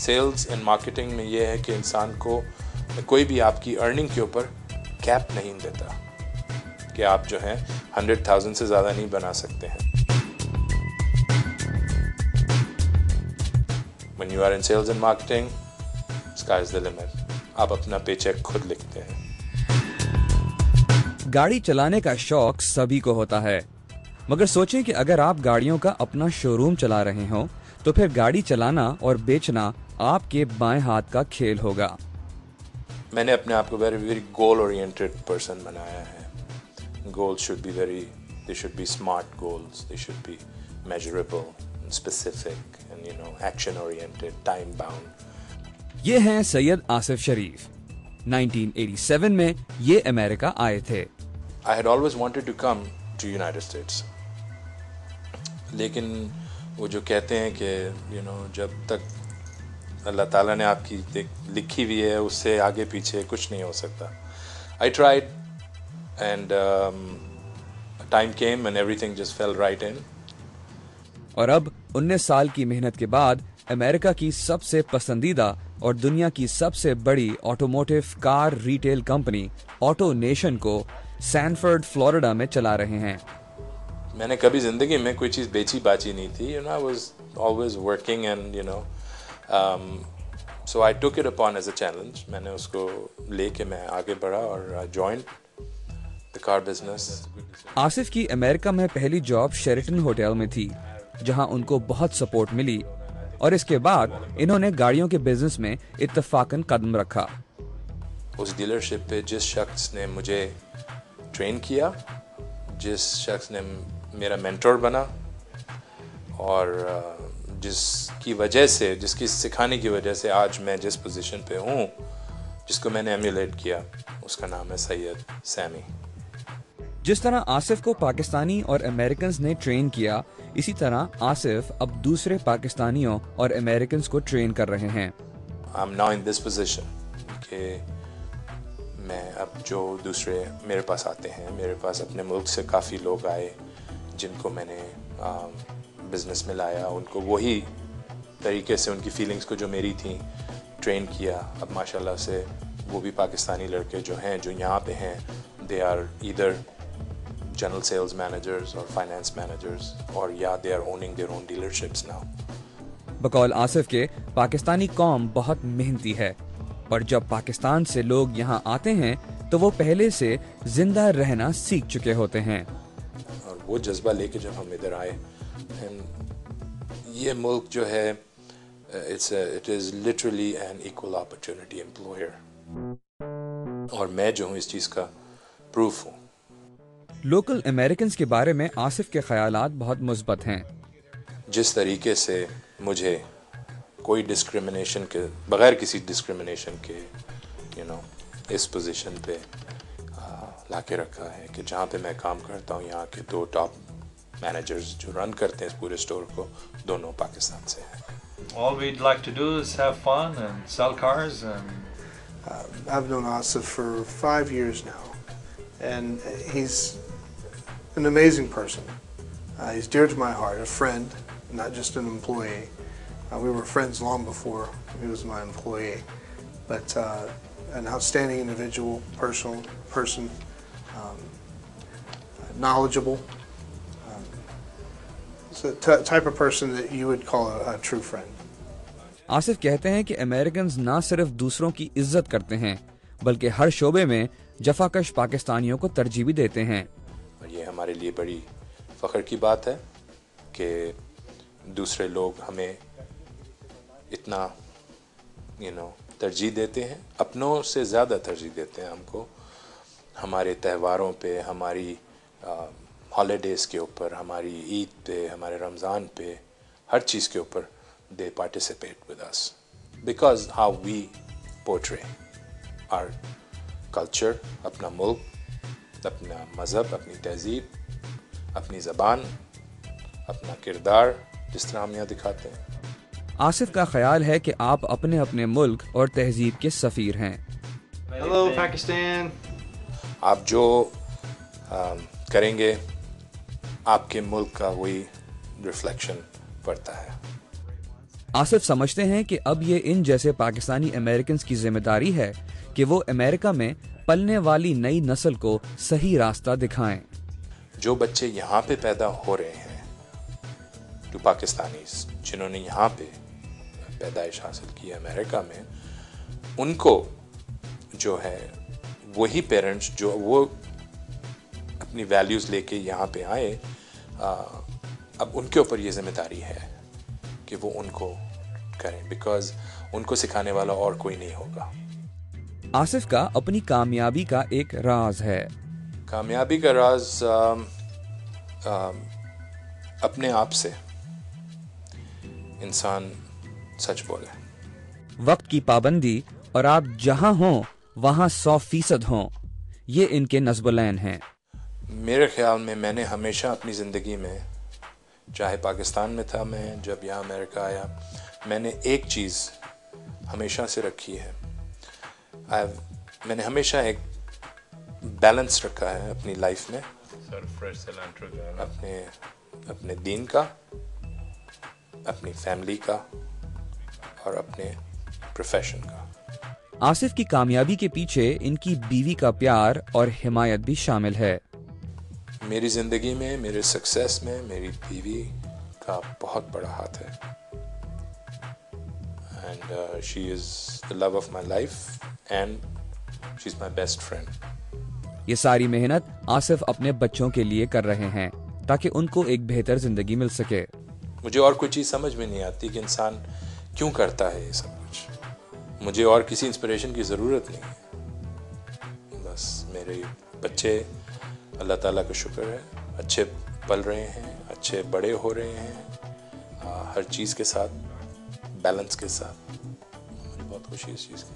Sales and marketing में ये है कि इंसान को कोई भी आपकी अर्निंग के ऊपर कैप नहीं देता कि आप जो हैं 100,000 से ज़्यादा नहीं बना सकते हैं. When you are in sales and marketing, sky is the limit. आप अपना पेचेक खुद लिखते हैं. गाड़ी चलाने का शौक सभी को होता है, मगर सोचें कि अगर आप गाड़ियों का अपना शोरूम चला रहे हो तो फिर गाड़ी चलाना और बेचना आपके बाएं हाथ का खेल होगा. मैंने अपने आप को वेरी गोल ओरिएंटेड पर्सन बनाया है. Goals should be they should be smart goals. They should be measurable and specific and action oriented, time bound. ये हैं सैयद आसिफ शरीफ. 1987 में ये अमेरिका आए थे. I had always wanted to come to United States. लेकिन वो जो कहते हैं कि जब तक अल्लाह ताला ने आपकी लिखी हुई है उससे आगे पीछे कुछ नहीं हो सकता. I tried and time came and everything just fell right in. और अब 19 साल की मेहनत के बाद अमेरिका की सबसे पसंदीदा और दुनिया की सबसे बड़ी automotive car retail company auto nation को सैनफोर्ड फ्लोरिडा में चला रहे हैं. मैंने कभी जिंदगी में कोई चीज़ बेची बाची नहीं थी. I was always working and so I took it upon as a challenge. मैंने उसको लेके मैं आगे बढ़ा और joined the car business. Asif की अमेरिका में पहली जॉब शेरेटन होटल में थी, जहां उनको बहुत सपोर्ट मिली और इसके बाद इन्होंने गाड़ियों के बिजनेस में इत्तफाकन कदम रखा. उस डीलरशिप पे जिस शख्स ने मुझे ट्रेन किया, जिस शख्स ने मेरा मेंटोर बना और जिसकी सिखाने की वजह से आज मैं जिस पोजीशन पे हूँ, जिसको मैंने एम्यूलेट किया, उसका नाम है सैयद सैमी. जिस तरह आसिफ को पाकिस्तानी और अमेरिकन्स ने ट्रेन किया, इसी तरह आसिफ अब दूसरे पाकिस्तानियों और अमेरिकन्स को ट्रेन कर रहे हैं. I'm now in this position कि मैं अब जो दूसरे मेरे पास आते हैं, मेरे पास अपने मुल्क से काफ़ी लोग आए जिनको मैंने बिज़नेस में लाया, उनको वही तरीके से उनकी फीलिंग्स को जो मेरी थी ट्रेन किया. अब माशाल्लाह से वो भी पाकिस्तानी लड़के जो हैं जो यहाँ पे हैं, they are either general sales managers और फाइनेंस मैनेजर्स और या they are owning their own dealerships now. बकौल आसिफ के पाकिस्तानी कौम बहुत मेहनती है और जब पाकिस्तान से लोग यहाँ आते हैं तो वो पहले से जिंदा रहना सीख चुके होते हैं. और वो जज्बा लेके जब हम इधर आए, ये मुल्क जो है it is literally an equal opportunity employer और मैं जो हूँ इस चीज़ का प्रूफ हूँ. लोकल अमेरिकन्स के बारे में आसिफ के ख्यालात बहुत मुस्बत हैं. जिस तरीके से मुझे कोई डिस्क्रिमिनेशन के बगैर किसी डिस्क्रिमिनेशन के इस पोजीशन पे लाके रखा है कि जहाँ पे मैं काम करता हूँ, यहाँ के 2 टॉप मैनेजर्स जो रन करते हैं इस पूरे स्टोर को, दोनों पाकिस्तान से हैं. All we'd like to do is have fun and sell cars and I've known Asif for 5 years now and he's an amazing person. He's dear to my heart, a friend, not just an employee. We were friends long before he was my employee, but an outstanding individual, person, knowledgeable. It's a type of person that you would call a true friend. Asif कहते हैं कि Americans ना सिर्फ दूसरों की इज्जत करते हैं बल्कि हर शोबे में जफाकश पाकिस्तानियों को तरजीह भी देते हैं. और ये हमारे लिए बड़ी फ़ख्र की बात है कि दूसरे लोग हमें इतना तरजीह देते हैं, अपनों से ज़्यादा तरजीह देते हैं हमको. हमारे त्योहारों पे, हमारी हॉलीडेज़ के ऊपर, हमारी ईद पे, हमारे रमज़ान पे, हर चीज़ के ऊपर they participate with us because how we portray our culture, अपना मुल्क, अपना मज़हब, अपनी तहज़ीब, अपनी ज़बान, अपना किरदार जिस तरह हम यहाँ दिखाते हैं. आसिफ का ख्याल है कि आप अपने अपने मुल्क और तहज़ीब के सफ़ीर हैं. hello Pakistan. आप जो करेंगे आपके मुल्क का वही रिफ्लेक्शन पड़ता है. आसिफ समझते हैं कि अब ये इन जैसे पाकिस्तानी अमेरिकन की जिम्मेदारी है कि वो अमेरिका में पलने वाली नई नस्ल को सही रास्ता दिखाएं। जो बच्चे यहाँ पे पैदा हो रहे हैं, जो पाकिस्तानी जिन्होंने यहाँ पे पैदाइश हासिल की है अमेरिका में, उनको जो है वही पेरेंट्स जो वो अपनी वैल्यूज़ लेके यहाँ पे आए, अब उनके ऊपर ये जिम्मेदारी है कि वो उनको करें, बिकॉज उनको सिखाने वाला और कोई नहीं होगा। आसिफ का अपनी कामयाबी का एक राज है। कामयाबी का राज अपने आप से इंसान सच बोले, वक्त की पाबंदी और आप जहां हों वहां 100% हों, ये इनके नस्बुलैन हैं। मेरे ख्याल में मैंने हमेशा अपनी ज़िंदगी में, चाहे पाकिस्तान में था मैं, जब यहाँ अमेरिका आया, मैंने एक चीज़ हमेशा से रखी है। मैंने हमेशा एक बैलेंस रखा है अपनी लाइफ में, अपने दीन का, अपनी फैमिली का और अपने प्रोफेशन का। आसिफ की कामयाबी के पीछे इनकी बीवी का प्यार और हिमायत भी शामिल है। मेरी ज़िंदगी में, मेरे सक्सेस में मेरी बीवी का बहुत बड़ा हाथ है, and she is the love of my life and she is my best friend. ये सारी मेहनत आसिफ अपने बच्चों के लिए कर रहे हैं ताकि उनको एक बेहतर जिंदगी मिल सके। मुझे और कोई चीज़ समझ में नहीं आती कि इंसान क्यों करता है ये सब कुछ। मुझे और किसी इंस्पिरेशन की ज़रूरत नहीं है। बस मेरे बच्चे, अल्लाह ताला का शुक्र है, अच्छे पल रहे हैं, अच्छे बड़े हो रहे हैं, हर चीज़ के साथ, बैलेंस के साथ। मुझे बहुत खुशी है इस चीज़ की।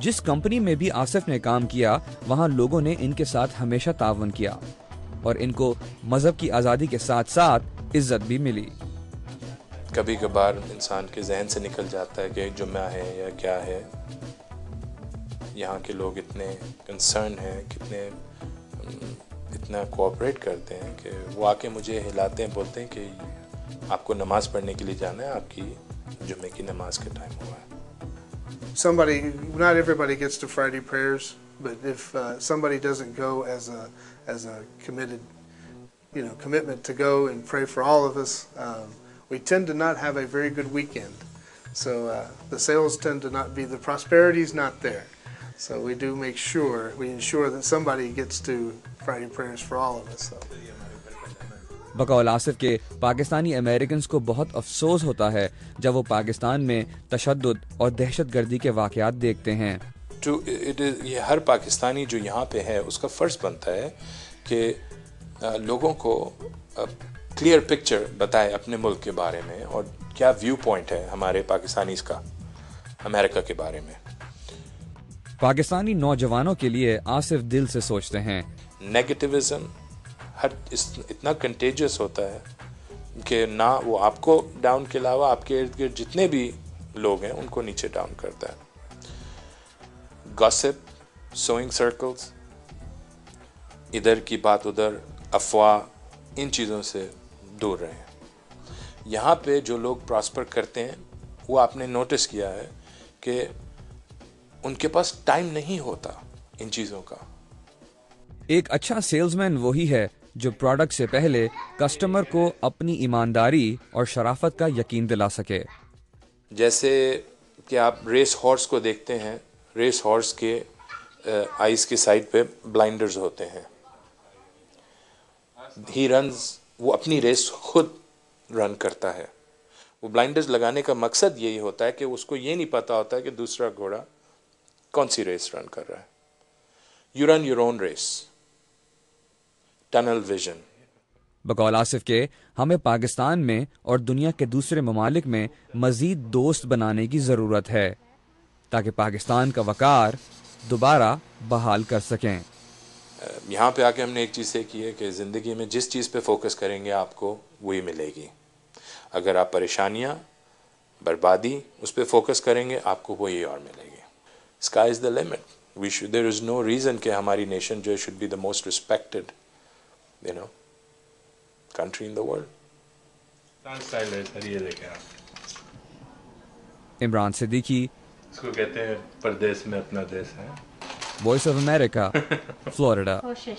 जिस कंपनी में भी आसिफ ने काम किया, वहाँ लोगों ने इनके साथ हमेशा तावन किया और इनको मजहब की आज़ादी के साथ साथ इज्जत भी मिली। कभी कभार इंसान के जहन से निकल जाता है कि जुम्मा है या क्या है। यहाँ के लोग इतने कंसर्न हैं, इतना कोऑपरेट करते हैं कि वो आके मुझे हिलाते हैं, बोलते हैं कि आपको नमाज़ पढ़ने के लिए जाना है, आपकी जुम्मे की नमाज का टाइम हुआ है। Not everybody gets to Friday prayers, but if somebody doesn't go as a commitment to go and pray for all of us, we tend to not have a very good weekend. So the sales tend to not be, the prosperity is not there. So we ensure that somebody gets to Friday prayers for all of us. So. बकौल आसिफ के Pakistani American को बहुत अफसोस होता है जब वो पाकिस्तान में तशद्दुद और दहशतगर्दी के वाक़यात देखते हैं। ये हर पाकिस्तानी जो यहाँ पे है उसका फ़र्ज़ बनता है कि लोगों को क्लियर पिक्चर बताए अपने मुल्क के बारे में और क्या व्यू पॉइंट है हमारे पाकिस्तानीज़ का अमेरिका के बारे में। पाकिस्तानी नौजवानों के लिए आसिफ दिल से सोचते हैं। नेगेटिविज्म इतना कंटेजियस होता है कि ना वो आपको डाउन के अलावा आपके इर्द गिर्द जितने भी लोग हैं उनको नीचे डाउन करता है। गॉसिप, सोइंग सर्कल्स, इधर की बात उधर, अफवाह, इन चीज़ों से दूर रहें। यहाँ पे जो लोग प्रॉस्पर करते हैं वो आपने नोटिस किया है कि उनके पास टाइम नहीं होता इन चीज़ों का। एक अच्छा सेल्समैन वही है जो प्रोडक्ट से पहले कस्टमर को अपनी ईमानदारी और शराफत का यकीन दिला सके। जैसे कि आप रेस हॉर्स को देखते हैं, रेस हॉर्स के आइज के साइड पे ब्लाइंडर्स होते हैं। ही रन्स, वो अपनी रेस खुद रन करता है। वो ब्लाइंडर्स लगाने का मकसद यही होता है कि उसको ये नहीं पता होता है कि दूसरा घोड़ा कौन सी रेस रन कर रहा है। You run your own race, tunnel vision. बकौल आसिफ के हमें पाकिस्तान में और दुनिया के दूसरे ममालिक में मजीद दोस्त बनाने की ज़रूरत है ताकि पाकिस्तान का वकार दोबारा बहाल कर सकें। यहाँ पे आके हमने एक चीज़ सीखी है कि ज़िंदगी में जिस चीज़ पे फोकस करेंगे आपको वही मिलेगी। अगर आप परेशानियाँ, बर्बादी, उस पर फोकस करेंगे आपको वही और मिलेगी। Sky is the limit. There is no reason कि हमारी नेशन जो should be the most respected country in the world. Imran Siddiqui, اس کو کہتے ہیں پردیس میں اپنا دیس ہے. Voice of America, Florida. کوشش